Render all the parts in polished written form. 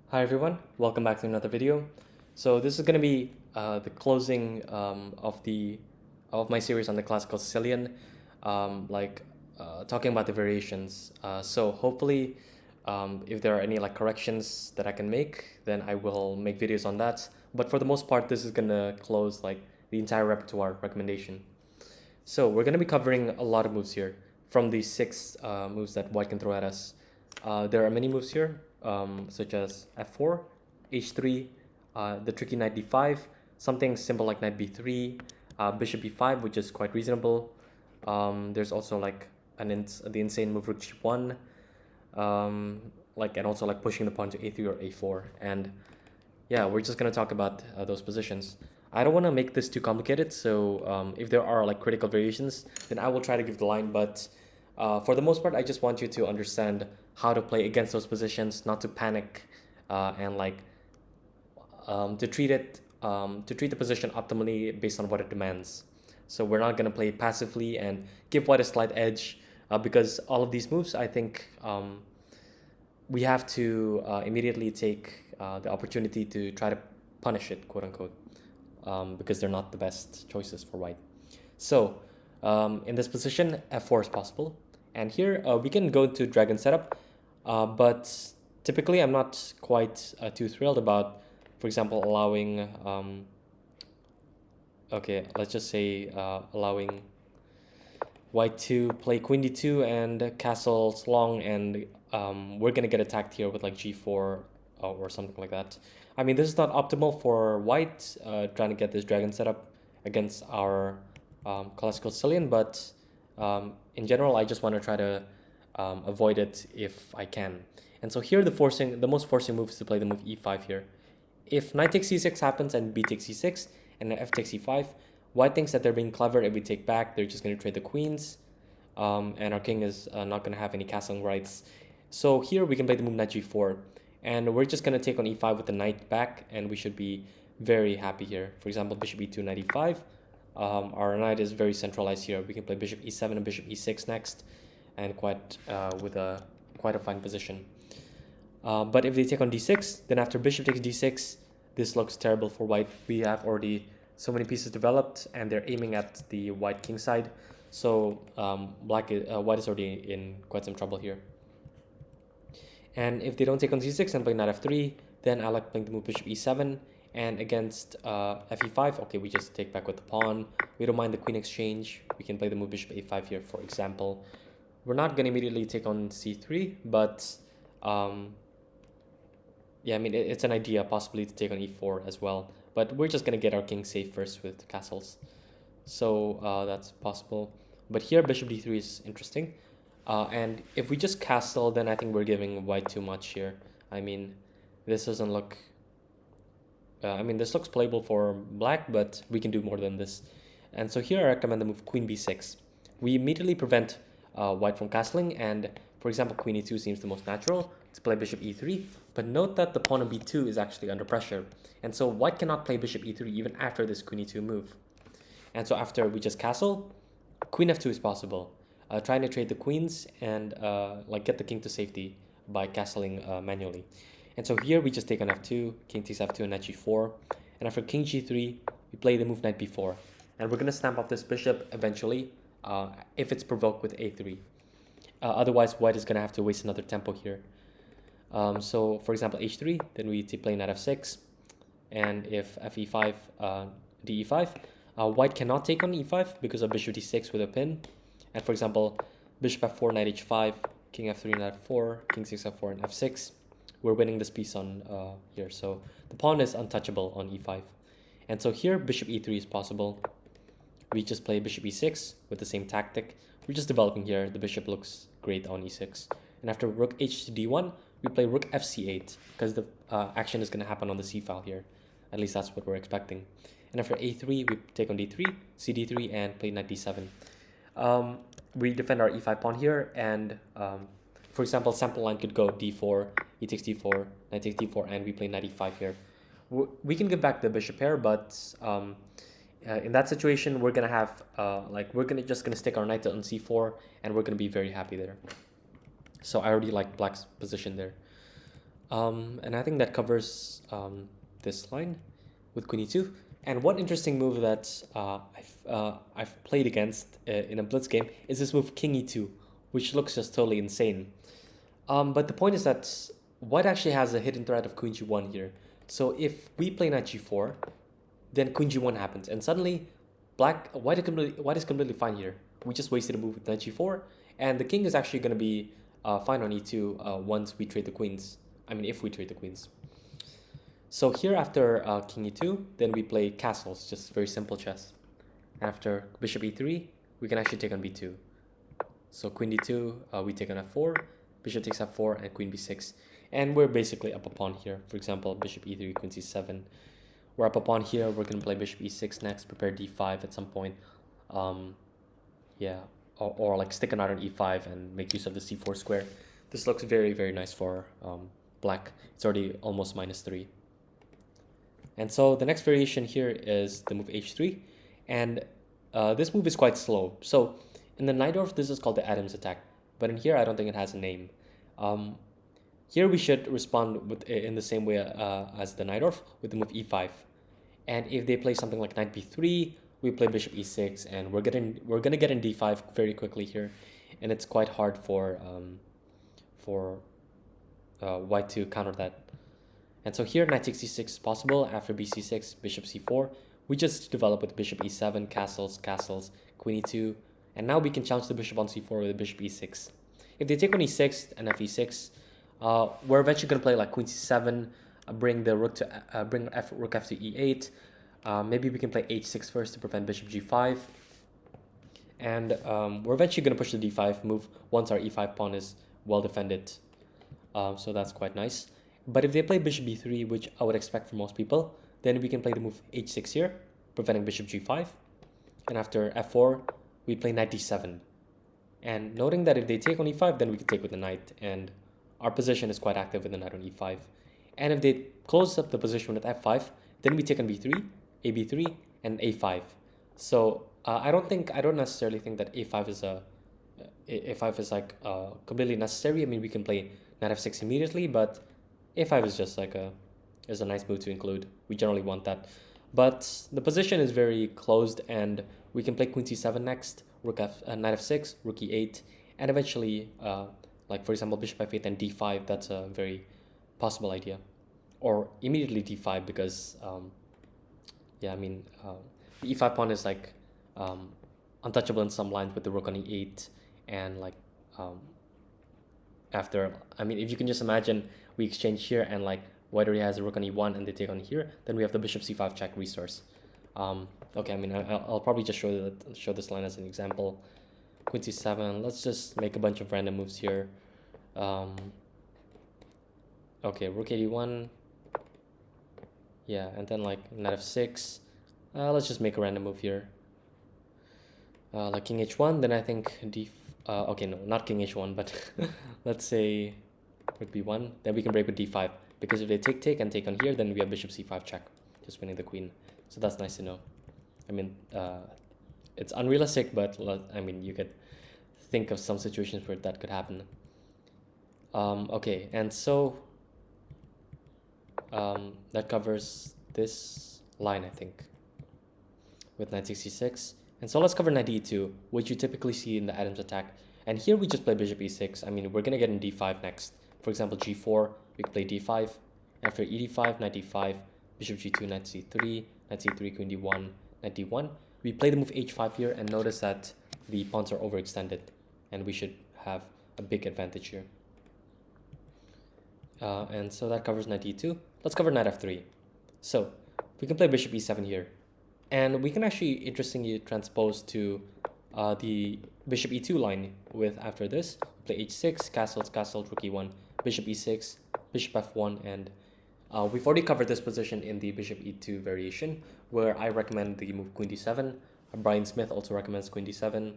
Hi everyone, welcome back to another video. So this is going to be the closing of my series on the Classical Sicilian, talking about the variations. So hopefully, if there are any corrections that I can make, then I will make videos on that. But for the most part, this is going to close the entire repertoire recommendation. So we're going to be covering a lot of moves here from the six moves that white can throw at us. There are many moves here, such as f4, h3, the tricky knight d5, something simple like knight b3, bishop b5, which is quite reasonable. There's also the insane move rook g1, and also pushing the pawn to a3 or a4. And yeah, we're just gonna talk about those positions. I don't want to make this too complicated, so if there are critical variations, then I will try to give the line. But for the most part, I just want you to understand how to play against those positions, not to panic, and to treat the position optimally based on what it demands. So we're not gonna play passively and give white a slight edge, because all of these moves, I think, we have to immediately take the opportunity to try to punish it, quote unquote, because they're not the best choices for white. So in this position, f4 is possible. And here we can go to dragon setup, but typically I'm not quite too thrilled about, for example, allowing, okay, let's just say allowing white to play queen d2 and castles long, and we're gonna get attacked here with g4 or something like that. I mean, this is not optimal for white, trying to get this dragon setup against our Classical Sicilian, but in general, I just want to try to avoid it if I can. And so here the most forcing move is to play the move e5 here. If knight takes c6 happens and b takes c6 and f takes e5, white thinks that they're being clever. If we take back, they're just going to trade the queens, and our king is not going to have any castling rights. So here we can play the move knight g4, and we're just going to take on e5 with the knight back, and we should be very happy here. For example, bishop e2, knight e5. Our knight is very centralized here. We can play bishop e7 and bishop e6 next, and quite a fine position. But if they take on d6, then after bishop takes d6, this looks terrible for white. We have already so many pieces developed, and they're aiming at the white king side. So white is already in quite some trouble here. And if they don't take on c6 and play knight f3, then I like playing the move bishop e7. And against fe5, okay, we just take back with the pawn. We don't mind the queen exchange. We can play the move bishop a5 here, for example. We're not going to immediately take on c3, but yeah, I mean, it's an idea possibly to take on e4 as well. But we're just going to get our king safe first with castles. So that's possible. But here, bishop d3 is interesting. And if we just castle, then I think we're giving white too much here. I mean, this doesn't look... this looks playable for black, but we can do more than this. And so here I recommend the move queen b6. We immediately prevent white from castling, and for example, queen e2 seems the most natural to play bishop e3. But note that the pawn on b2 is actually under pressure, and so white cannot play bishop e3 even after this queen e2 move. And so after we just castle, queen f2 is possible. Trying to trade the queens and get the king to safety by castling manually. And so here we just take on f2, king takes f2 and knight g4. And after king g3, we play the move knight b4. And we're going to stamp off this bishop eventually, if it's provoked with a3. Otherwise, white is going to have to waste another tempo here. So for example, h3, then we play knight f6. And if fe5, de5, white cannot take on e5 because of bishop d6 with a pin. And for example, bishop f4, knight h5, king f3, knight f4, king 6 f4, and f6. We're winning this piece on here. So the pawn is untouchable on e5. And so here, bishop e3 is possible. We just play bishop e6 with the same tactic. We're just developing here. The bishop looks great on e6. And after rook h to d1, we play rook fc8 because the action is going to happen on the c file here. At least that's what we're expecting. And after a3, we take on d3, cd3, and play knight d7. We defend our e5 pawn here, and for example, sample line could go d4, e takes d4, knight takes d4, and we play knight e5 here. We can give back the bishop pair, but in that situation, we're gonna have just gonna stick our knight on c4, and we're gonna be very happy there. So I already like black's position there. And I think that covers this line with queen e2. And one interesting move that I've played against in a blitz game is this move king e2, which looks just totally insane. But the point is that white actually has a hidden threat of queen g1 here. So if we play knight g4, then queen g1 happens, and suddenly white is completely fine here. We just wasted a move with knight g4, and the king is actually going to be fine on e2 once we trade the queens. I mean, if we trade the queens. So here after king e2, then we play castles, just very simple chess. After bishop e3, we can actually take on b2. So queen d2, we take on f4, bishop takes f4, and queen b6. And we're basically up a pawn here. For example, bishop e3, queen c7. We're up a pawn here. We're going to play bishop e6 next, prepare d5 at some point. Yeah, or like stick a knight on e5 and make use of the c4 square. This looks very, very nice for black. It's already almost -3. And so the next variation here is the move h3. And this move is quite slow. So in the Najdorf, this is called the Adams attack. But in here, I don't think it has a name. Here we should respond in the same way as the Najdorf with the move e5. And if they play something like knight b3, we play bishop e6, and we're gonna get in d5 very quickly here, and it's quite hard for white to counter that. And so here knight 66 is possible. After bc6, bishop c4. We just develop with bishop e7, castles, castles, queen e2, and now we can challenge the bishop on c4 with bishop e6. If they take on e6 and f e6, we're eventually gonna play like queen c7, bring the rook to rook f to e8. Maybe we can play h6 first to prevent bishop g5, and we're eventually gonna push the d5 move once our e5 pawn is well defended. So that's quite nice. But if they play bishop b3, which I would expect for most people, then we can play the move h6 here, preventing bishop g5. And after f4, we play knight d7. And noting that if they take on e5, then we can take with the knight, and our position is quite active with the knight on e5. And if they close up the position with f5, then we take on b3, ab3, and a5. So I don't necessarily think that a5 is like completely necessary. I mean, we can play knight f6 immediately, but a5 is just like is a nice move to include. We generally want that. But the position is very closed, and we can play queen c7 next, knight f6, rook e8, and eventually, like for example, bishop f8 and d5. That's a very possible idea. Or immediately d5, because yeah, I mean, the e5 pawn is like untouchable in some lines with the rook on e8, and like after, I mean, if you can just imagine, we exchange here, and like white already has a rook on e1 and they take on here, then we have the bishop c5 check resource. Okay, I mean, I'll probably just show this line as an example. Queen c7, let's just make a bunch of random moves here. Okay, rook 81. Yeah, and then like knight f6. Let's just make a random move here. Like king h1, then I think okay, no, not king h1, but let's say rook b1. Then we can break with d5, because if they take and take on here, then we have bishop c5 check, just winning the queen. So that's nice to know. I mean, it's unrealistic, but I mean, you could think of some situations where that could happen. Okay, and so that covers this line, I think, with knight 66. And so let's cover knight e2, which you typically see in the Adams attack. And here we just play bishop e6. I mean, we're going to get in d5 next. For example, g4, we can play d5. After ed5, knight d5, bishop g2, knight c3, knight c3, queen d1, knight d1. We play the move h5 here, and notice that the pawns are overextended, and we should have a big advantage here. And so that covers knight e2. Let's cover knight f3. So we can play bishop e7 here, and we can actually interestingly transpose to the bishop e2 line with, after this, play h6, castles, castle, rook e1, bishop e6, bishop f1, and we've already covered this position in the bishop e2 variation, where I recommend the move queen d7. Brian Smith also recommends queen d7.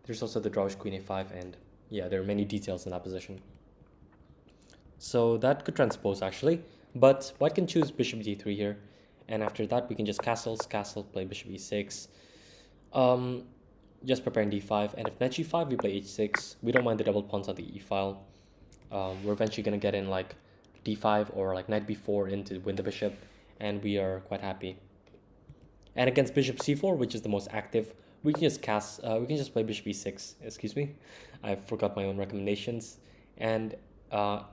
There's also the drawish queen a5, and yeah, there are many details in that position. So that could transpose actually, but white can choose bishop d3 here, and after that we can just castle, play bishop e6, just preparing d5, and if knight g5 we play h6. We don't mind the double pawns on the e file. We're eventually gonna get in like d5 or like knight b4 in to win the bishop, and we are quite happy. And against bishop c4, which is the most active, we can just we can just play bishop e6. Excuse me, I forgot my own recommendations. And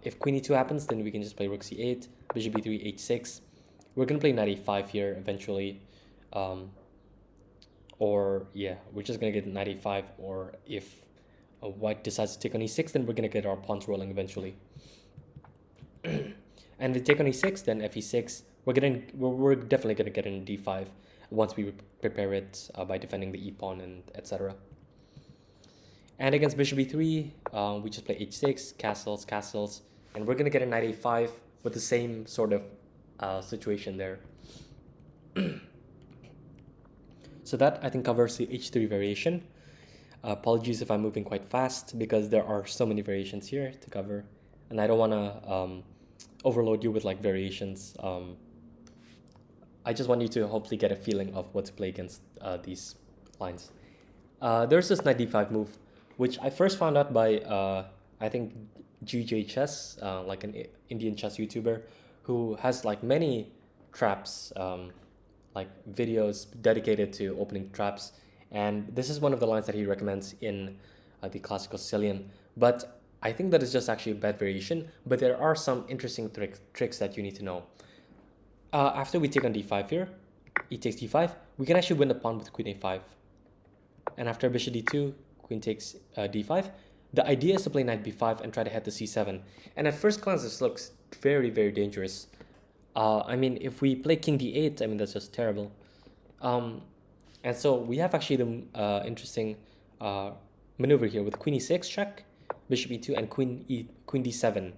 if queen e2 happens, then we can just play rook c8, bishop e3, h6. We're gonna play knight e5 here eventually, or yeah, we're just gonna get knight e5. Or if white decides to take on e6, then we're gonna get our pawns rolling eventually. And if they take on e6, then f e6. We're definitely gonna get in d5 once we prepare it by defending the e-pawn and etc. And against bishop e3, we just play h6, castles, and we're gonna get a knight a5 with the same sort of situation there. So that, I think, covers the h3 variation. Apologies if I'm moving quite fast because there are so many variations here to cover, and I don't want to overload you with like variations. I just want you to hopefully get a feeling of what to play against these lines. There's this knight d5 move, which I first found out by I think GJ Chess, like an Indian chess YouTuber, who has like many traps, like videos dedicated to opening traps, and this is one of the lines that he recommends in the Classical Sicilian. But I think that is just actually a bad variation, but there are some interesting tricks that you need to know. After we take on d5 here, e takes d5, we can actually win the pawn with queen a5. And after bishop d2, queen takes d5. The idea is to play knight b5 and try to head to c7. And at first glance, this looks very, very dangerous. I mean, if we play king d8, I mean, that's just terrible. And so we have actually the interesting maneuver here with queen e6 check, bishop e2, and queen d7.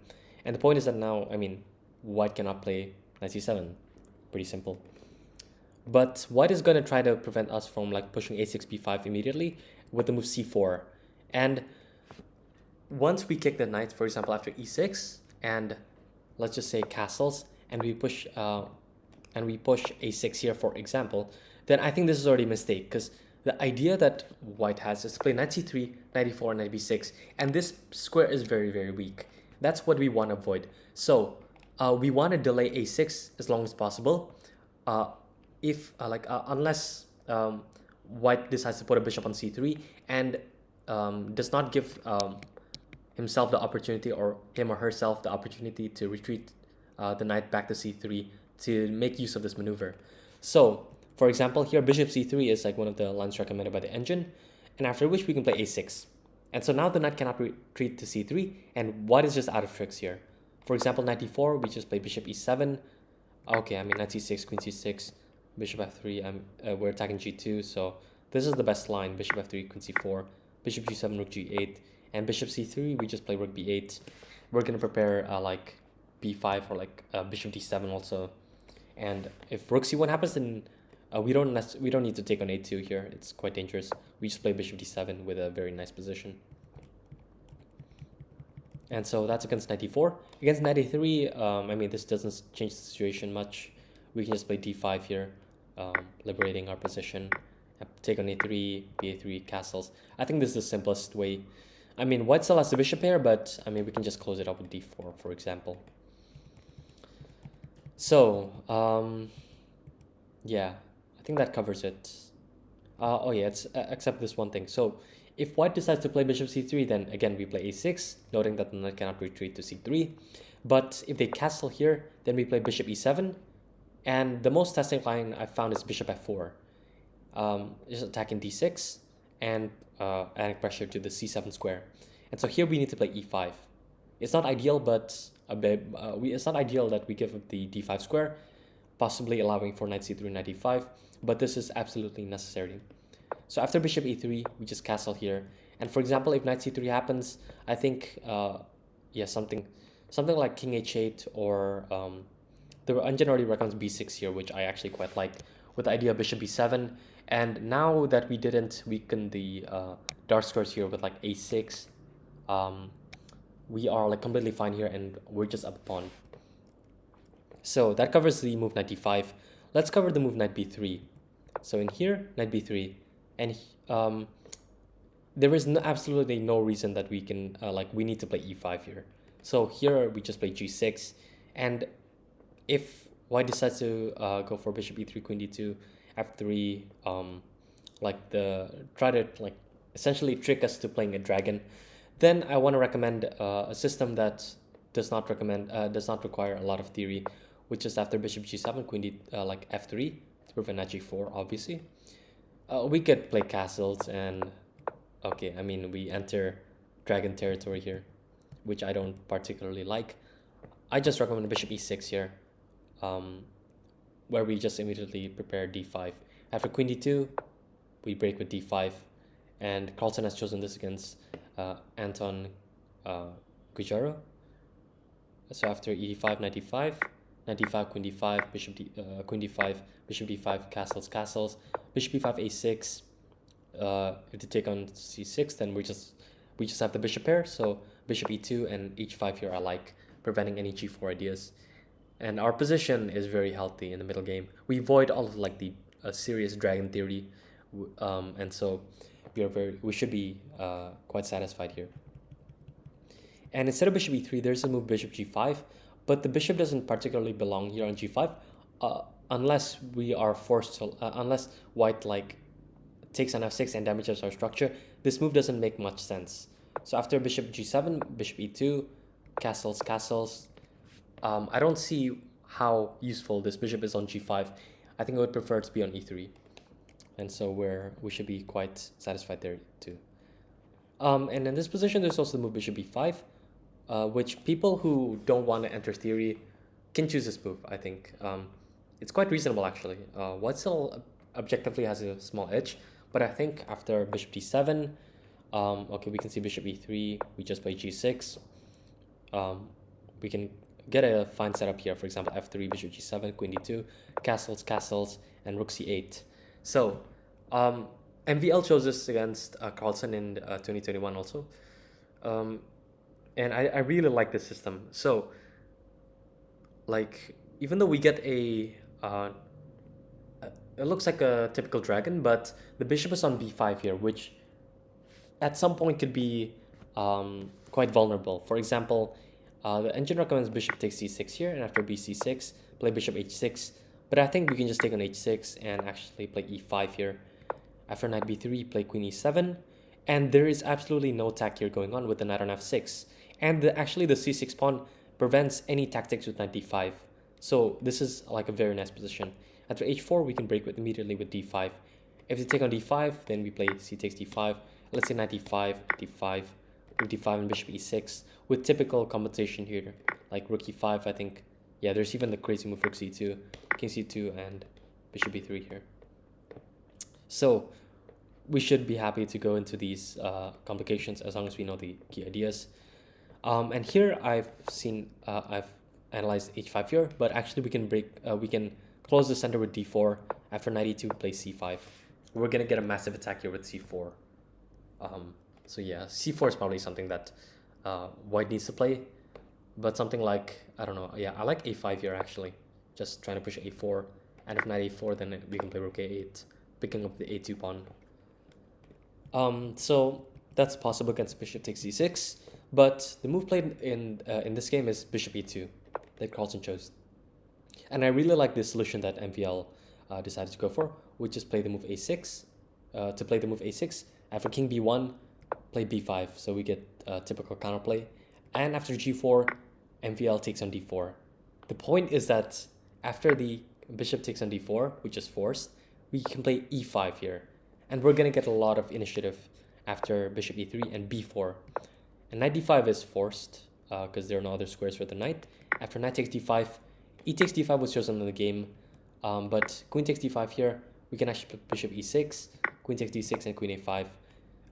And the point is that now, I mean, white cannot play knight c7. Pretty simple. But white is going to try to prevent us from like pushing a6 b5 immediately with the move c4. And once we kick the knight, for example, after e6, and let's just say castles, and we push a6 here, for example, then I think this is already a mistake, because the idea that white has is to play knight c3, knight e4, knight b6, and this square is very, very weak. That's what we want to avoid. So we want to delay a6 as long as possible. Unless white decides to put a bishop on c3 and does not give himself the opportunity, or him or herself the opportunity, to retreat the knight back to c3 to make use of this maneuver. So, for example, here bishop c3 is like one of the lines recommended by the engine, and after which we can play a6. And so now the knight cannot retreat to c3, and white is just out of tricks here. For example, knight e4, we just play bishop e7. Okay, I mean knight c6, queen c6, bishop f3. We're attacking g2, so this is the best line. Bishop f3, queen c4, bishop g7, rook g8, and bishop c3. We just play rook b8. We're gonna prepare like b5 or like bishop d7 also. And if rook c1 happens, then we don't need to take on a2 here. It's quite dangerous. We just play bishop d7 with a very nice position. And so that's against knight e4. Against knight a3, I mean, this doesn't change the situation much. We can just play d5 here, liberating our position. Take on a3, b3, castles. I think this is the simplest way. I mean, white still has the bishop here, but I mean, we can just close it up with d4, for example. So, yeah, I think that covers it. Oh yeah, it's except this one thing. So, if white decides to play bishop c3, then again we play a6, noting that the knight cannot retreat to c3. But if they castle here, then we play bishop e7. And the most testing line I found is bishop f4. Just attacking d6 and adding pressure to the c7 square. And so here we need to play e5. It's not ideal, but it's not ideal that we give up the d5 square, possibly allowing for knight c3, knight e5. But this is absolutely necessary. So after bishop e3, we just castle here. And for example, if knight c3 happens, I think, yeah, something like king h8, or the engine already recommends b6 here, which I actually quite like, with the idea of bishop b7. And now that we didn't weaken the dark squares here with like a6, we are like completely fine here, and we're just up a pawn. So that covers the move knight d5. Let's cover the move knight b3. So in here, knight b3. And there is absolutely no reason that we can, we need to play e5 here. So here we just play g6, And if white decides to go for bishop e3, queen d2, f3, like try to like essentially trick us to playing a dragon, then I want to recommend a system that does not require a lot of theory, which is after bishop g7, queen d like f3 to prevent knight g4. Obviously, we could play castles and okay, I mean we enter dragon territory here, which I don't particularly like. I just recommend bishop e6 here, where we just immediately prepare d5. After queen d2, we break with d5, and Carlsen has chosen this against Anton Guijaro. So after e5, knight d5, knight d5, queen d5, queen d5, bishop d5, castles, bishop e5, a6. If they take on c6, then we just have the bishop pair. So bishop e2 and h5 here are like preventing any g4 ideas, and our position is very healthy in the middle game. We avoid all of like the serious dragon theory, and so we should be quite satisfied here. And instead of bishop e3, there's a move bishop g5, but the bishop doesn't particularly belong here on g5, unless we are forced to, unless white like takes on f6 and damages our structure. This move doesn't make much sense. So after bishop g7, bishop e2, castles. I don't see how useful this bishop is on g5. I think I would prefer it to be on e3, and so we should be quite satisfied there too. And in this position, there's also the move bishop e5, which people who don't want to enter theory can choose this move. I think it's quite reasonable actually. White still objectively has a small edge, but I think after bishop d7, okay, we can see bishop e3. We just play g6. We can get a fine setup here. For example, f3, bishop g7, queen d2, castles, and rook c8. So MVL chose this against Carlsen in 2021 also. And I really like this system. So like, even though we get it looks like a typical dragon, but the bishop is on b5 here, which at some point could be quite vulnerable. For example, the engine recommends bishop takes c6 here, and after bc6, play bishop h6. But I think we can just take on h6 and actually play e5 here. After knight b3, play queen e7. And there is absolutely no attack here going on with the knight on f6. And actually the c6 pawn prevents any tactics with knight d5. So this is like a very nice position. After h4, we can break immediately with d5. If they take on d5, then we play c takes d5. Let's say knight d5, d5, rook d5, and bishop e6 with typical compensation here, like rook e5. I think, yeah, there's even the crazy move rook c2, king c2, and bishop e3 here. So we should be happy to go into these complications as long as we know the key ideas. And here I've analyzed h5 here, but actually we can close the center with d4. After knight e2, play c5. We're gonna get a massive attack here with c4. So yeah, c4 is probably something that white needs to play, but something like, I don't know, yeah, I like a5 here actually, just trying to push a4, and if knight a4, then we can play rook a8, picking up the a2 pawn. So that's possible against bishop takes c6, but the move played in this game is bishop e2 that Carlsen chose, and I really like this solution that MVL decided to go for, which is play the move a6. To play the move a6, after king b1, play b5, so we get typical counterplay, and after g4, MVL takes on d4. The point is that after the bishop takes on d4, which is forced, we can play e5 here, and we're gonna get a lot of initiative after bishop e3 and b4. And knight d5 is forced because there are no other squares for the knight. After knight takes d5, e takes d5 was chosen in the game, but queen takes d5 here, we can actually put bishop e6, queen takes d6, and queen a5.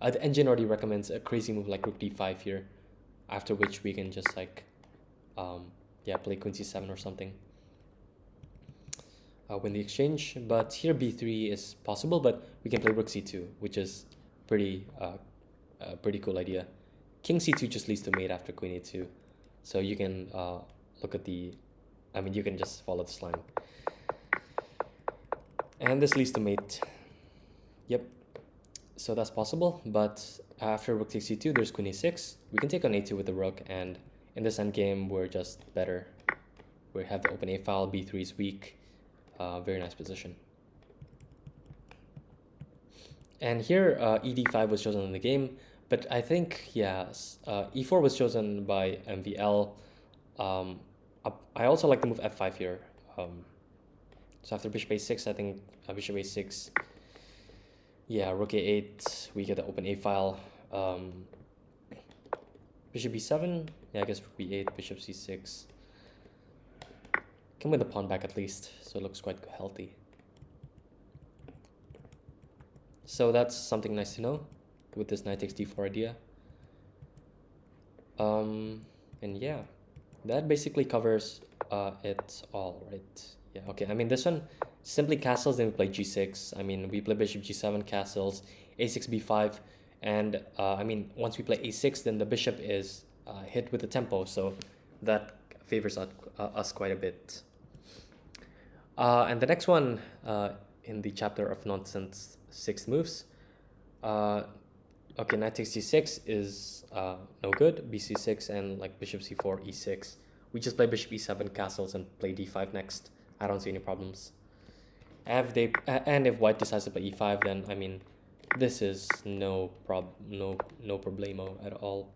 The engine already recommends a crazy move like rook d5 here, after which we can just like, yeah, play queen c7 or something. Win the exchange, but here b3 is possible, but we can play rook c2, which is pretty cool idea. King c2 just leads to mate after queen a2, so you can look at the, I mean, you can just follow this line, and this leads to mate. Yep, so that's possible, but after rook takes c2, there's queen a6. We can take on a2 with the rook, and in this endgame, we're just better. We have the open A file, b3 is weak. Very nice position. And here ed5 was chosen in the game, but I think, yes, e4 was chosen by MVL. I also like to move f5 here. So after bishop a6, I think bishop a6, yeah, rook a8, we get the open A file. Bishop b7, yeah, I guess rook b8, bishop c6. Can win the pawn back at least, so it looks quite healthy. So that's something nice to know with this knight takes d4 idea. And yeah, that basically covers it all, right? Yeah, okay. I mean, this one simply castles, then we play g6. I mean, we play bishop g7, castles, a6, b5, and I mean, once we play a6, then the bishop is hit with the tempo, so that favors us quite a bit. And the next one in the chapter of nonsense 6 moves. Okay, knight takes c6 is no good. bc6 and like bishop c4, e6. We just play bishop e7, castles, and play d5 next. I don't see any problems. And if white decides to play e5, then I mean, this is no problemo at all.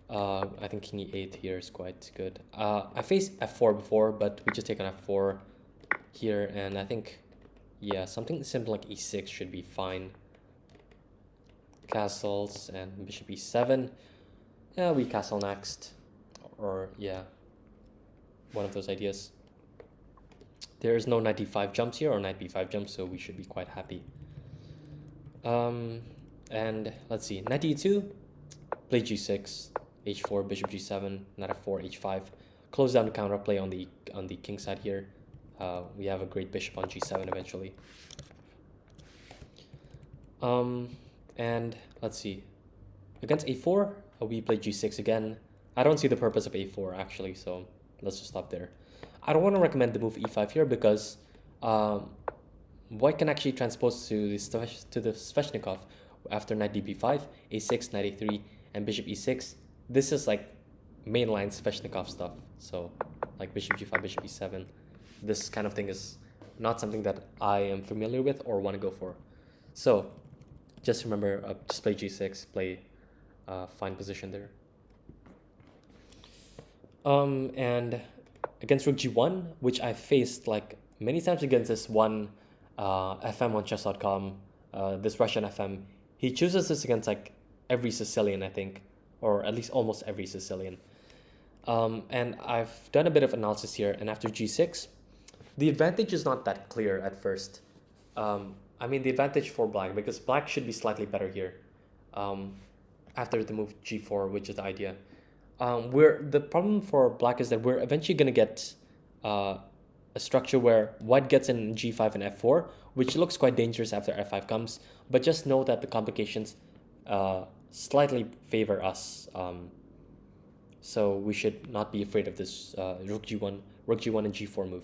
I think king e8 here is quite good. I faced f4 before, but we just take on f4 here, and I think, yeah, something simple like e6 should be fine. Castles and bishop e7. Yeah, we castle next, or yeah, one of those ideas. There is no knight d5 jumps here or knight b5 jumps, so we should be quite happy. And let's see, knight e2, play g6, h4, bishop g7, knight f4, h5. Close down the counterplay on the king side here. We have a great bishop on g7 eventually. And let's see, against a4, we play g6 again. I don't see the purpose of a4 actually, so let's just stop there. I don't want to recommend the move e5 here because white can actually transpose to the Sveshnikov after knight db5, a6, knight a3, and bishop e6. This is like mainline Sveshnikov stuff. So like bishop g5, bishop e7. This kind of thing is not something that I am familiar with or want to go for. So just remember, just play g6, play fine position there. And against rook g1, which I faced like many times against this one FM on chess.com, this Russian FM, he chooses this against like every Sicilian, I think, or at least almost every Sicilian. And I've done a bit of analysis here, and after g6, the advantage is not that clear at first. I mean, the advantage for black, because black should be slightly better here after the move g4, which is the idea. The problem for black is that we're eventually going to get a structure where white gets in g5 and f4, which looks quite dangerous after f5 comes, but just know that the complications slightly favor us. So we should not be afraid of this rook g1 and g4 move.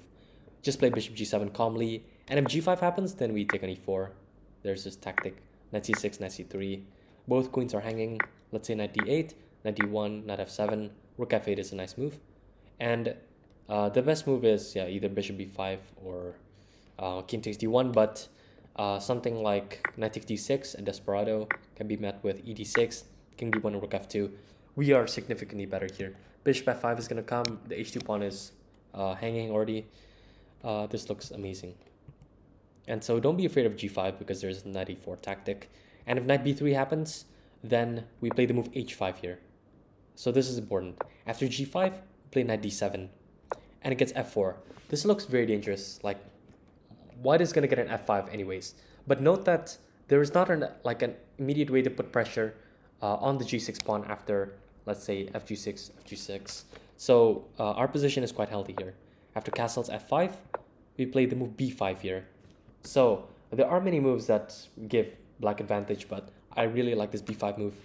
Just play bishop g7 calmly, and if g5 happens, then we take on e4. There's this tactic, knight c6, knight c3. Both queens are hanging. Let's say knight d8, knight d1, knight f7. Rook f8 is a nice move. And the best move is either bishop b5 or king takes d1, but something like knight takes d6 and desperado can be met with e d6, king d1, and rook f2. We are significantly better here. Bishop f5 is going to come. The h2 pawn is hanging already. This looks amazing. And so don't be afraid of g5 because there's knight e4 tactic. And if knight b3 happens, then we play the move h5 here. So this is important. After g5, play knight d7. And it gets f4. This looks very dangerous. Like, white is going to get an f5 anyways. But note that there is not an immediate way to put pressure on the g6 pawn after, let's say, fg6, fg6. So our position is quite healthy here. After castles f5, we play the move b5 here. So there are many moves that give black advantage, but I really like this b5 move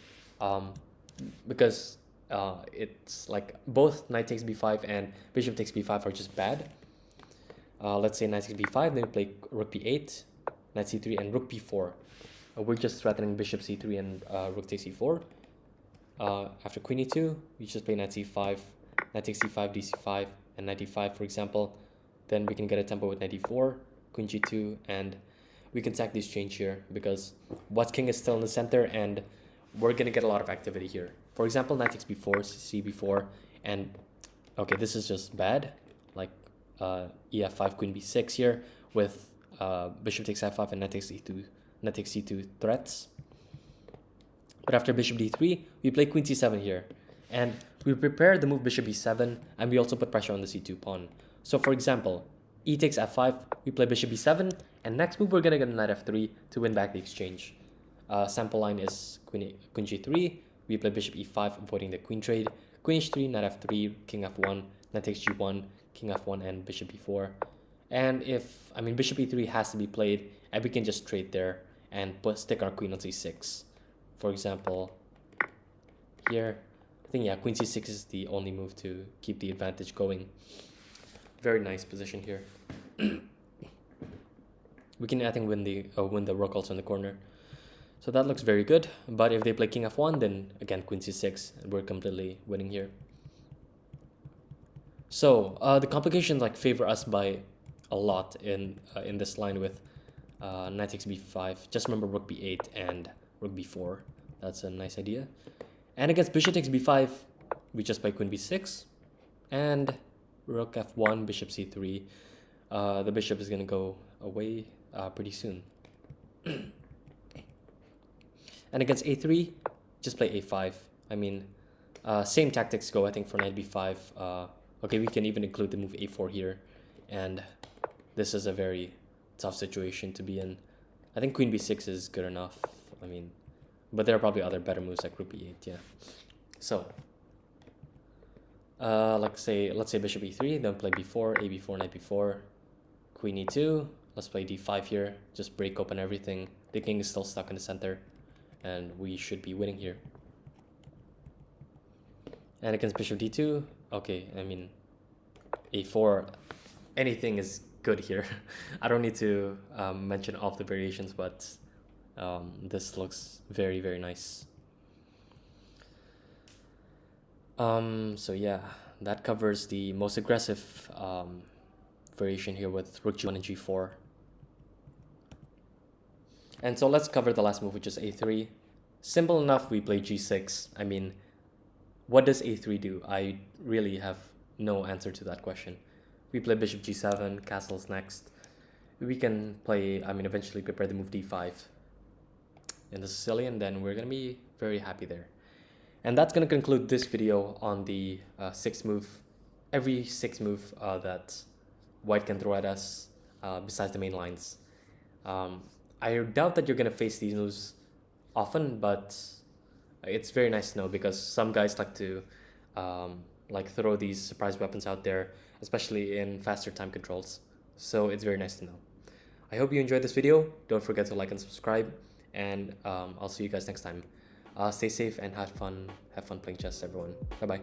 because it's like both knight takes b5 and bishop takes b5 are just bad. Let's say knight takes b5, then we play rook b8, knight c3, and rook b4. We're just threatening bishop c3 and rook takes e4. After queen e2, we just play knight c5, knight takes c5, dc5, and and knight e5, for example. Then we can get a tempo with knight e4, queen g2, and we can sack the exchange here because white's king is still in the center, and we're gonna get a lot of activity here. For example, knight takes b4, c4, and okay, this is just bad. Like ef5, queen b6 here with bishop takes f5 and knight takes e2, knight takes c2 threats. But after bishop d3, we play queen c7 here, and we prepare the move bishop b7, and we also put pressure on the c2 pawn. So for example, e takes f5, we play bishop b7, and next move we're gonna get a knight f3 to win back the exchange. Sample line is queen g3, we play bishop e5, avoiding the queen trade, queen h3, knight f3, king f1, knight takes g1, king f1, and bishop b4. And bishop e3 has to be played, and we can just trade there and stick our queen on c6. For example, here, I think, yeah, queen c6 is the only move to keep the advantage going. Very nice position here. We can, I think, win the rook also in the corner. So that looks very good. But if they play king f1, then again queen c6, and we're completely winning here. So the complications like favor us by a lot in this line with knight takes b5. Just remember rook b8 and rook b4. That's a nice idea. And against bishop takes b5, we just play queen b6 and rook f1, bishop c3. The bishop is gonna go away pretty soon. And against a3, just play a5. Same tactics go, I think, for knight b5. Okay, we can even include the move a4 here, and this is a very tough situation to be in. I think queen b6 is good enough. But there are probably other better moves like rook b8. Yeah. So, let's say bishop e3, then play b4, a b4, knight b4, queen e2. Let's play d5 here. Just break open everything. The king is still stuck in the center, and we should be winning here. And against bishop d2, okay, a4, anything is good here. I don't need to mention all of the variations, but this looks very, very nice. So yeah, that covers the most aggressive variation here with rook g1 and g4. And so let's cover the last move, which is a3. Simple enough, we play g6. What does a3 do? I really have no answer to that question. We play bishop g7, castles next. We can play, eventually prepare the move d5 in the Sicilian, then we're going to be very happy there. And that's going to conclude this video on the sixth move. Every sixth move that white can throw at us besides the main lines. I doubt that you're going to face these moves often, but it's very nice to know because some guys like to throw these surprise weapons out there, especially in faster time controls. So it's very nice to know. I hope you enjoyed this video. Don't forget to like and subscribe, and I'll see you guys next time. Stay safe and have fun playing chess, everyone. Bye bye.